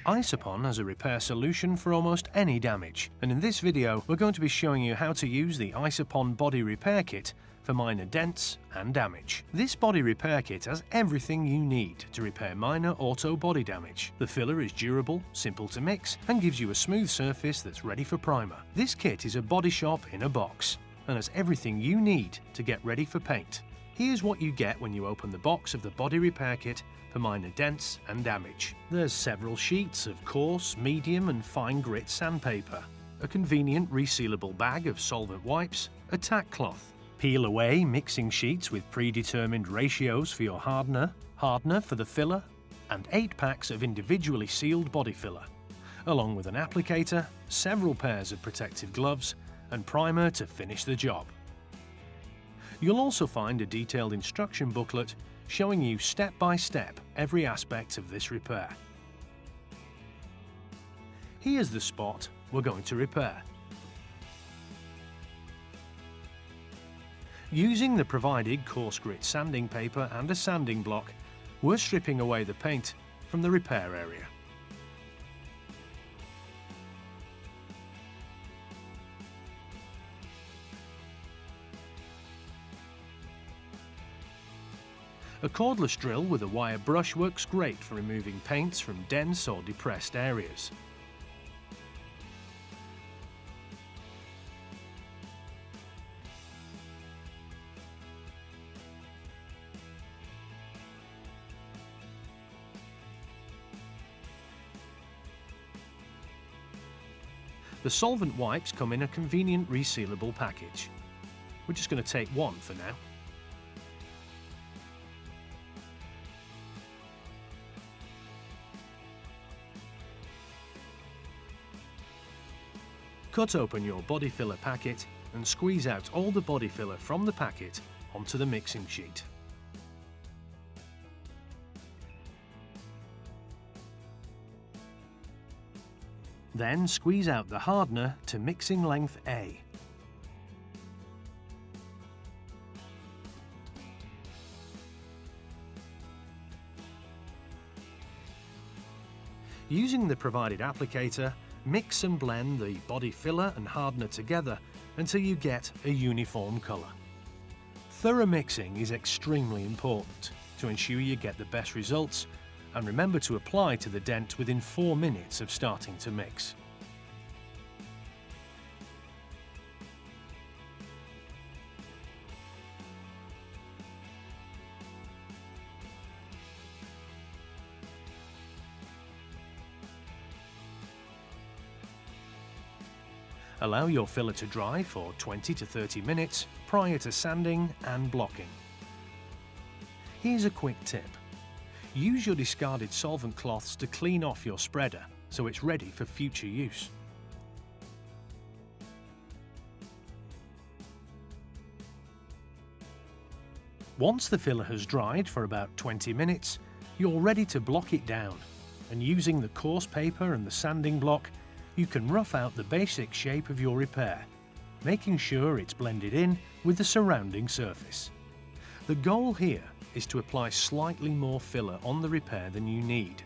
Isopon has a repair solution for almost any damage, and in this video we're going to be showing you how to use the Isopon body repair kit for minor dents and damage. This body repair kit has everything you need to repair minor auto body damage. The filler is durable, simple to mix, and gives you a smooth surface that's ready for primer. This kit is a body shop in a box and has everything you need to get ready for paint. Here's what you get when you open the box of the body repair kit for minor dents and damage. There's several sheets of coarse, medium and fine grit sandpaper, a convenient resealable bag of solvent wipes, a tack cloth, peel away mixing sheets with predetermined ratios for your hardener for the filler, and 8 packs of individually sealed body filler, along with an applicator, several pairs of protective gloves and primer to finish the job. You'll also find a detailed instruction booklet showing you step by step every aspect of this repair. Here's the spot we're going to repair. Using the provided coarse grit sanding paper and a sanding block, we're stripping away the paint from the repair area. A cordless drill with a wire brush works great for removing paints from dense or depressed areas. The solvent wipes come in a convenient resealable package. We're just going to take one for now. Cut open your body filler packet and squeeze out all the body filler from the packet onto the mixing sheet. Then squeeze out the hardener to mixing length A. Using the provided applicator, mix and blend the body filler and hardener together until you get a uniform colour. Thorough mixing is extremely important to ensure you get the best results, and remember to apply to the dent within 4 minutes of starting to mix. Allow your filler to dry for 20 to 30 minutes prior to sanding and blocking. Here's a quick tip. Use your discarded solvent cloths to clean off your spreader so it's ready for future use. Once the filler has dried for about 20 minutes, you're ready to block it down, and using the coarse paper and the sanding block, you can rough out the basic shape of your repair, making sure it's blended in with the surrounding surface. The goal here is to apply slightly more filler on the repair than you need,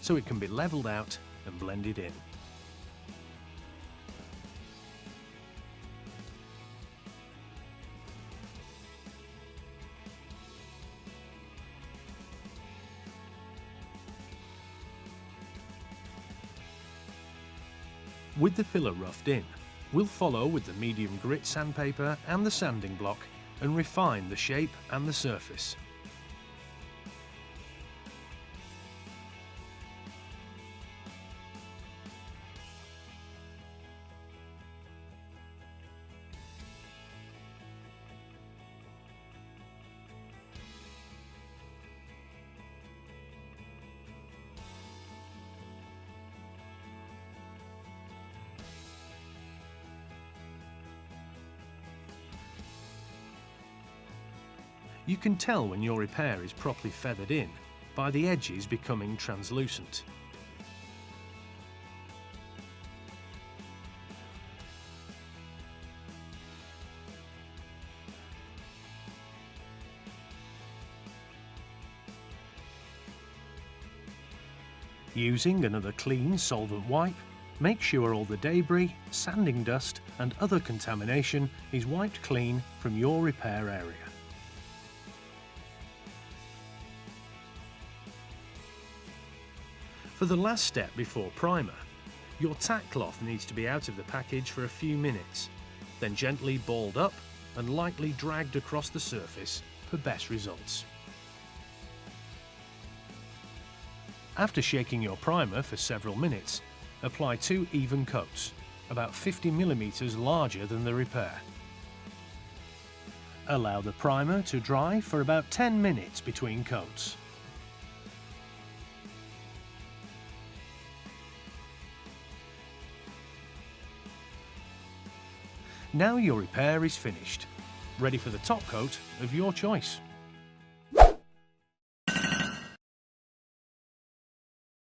so it can be levelled out and blended in. With the filler roughed in, we'll follow with the medium grit sandpaper and the sanding block and refine the shape and the surface. You can tell when your repair is properly feathered in by the edges becoming translucent. Using another clean solvent wipe, make sure all the debris, sanding dust and other contamination is wiped clean from your repair area. For the last step before primer, your tack cloth needs to be out of the package for a few minutes, then gently balled up and lightly dragged across the surface for best results. After shaking your primer for several minutes, apply 2 even coats, about 50 mm larger than the repair. Allow the primer to dry for about 10 minutes between coats. Now your repair is finished, ready for the top coat of your choice.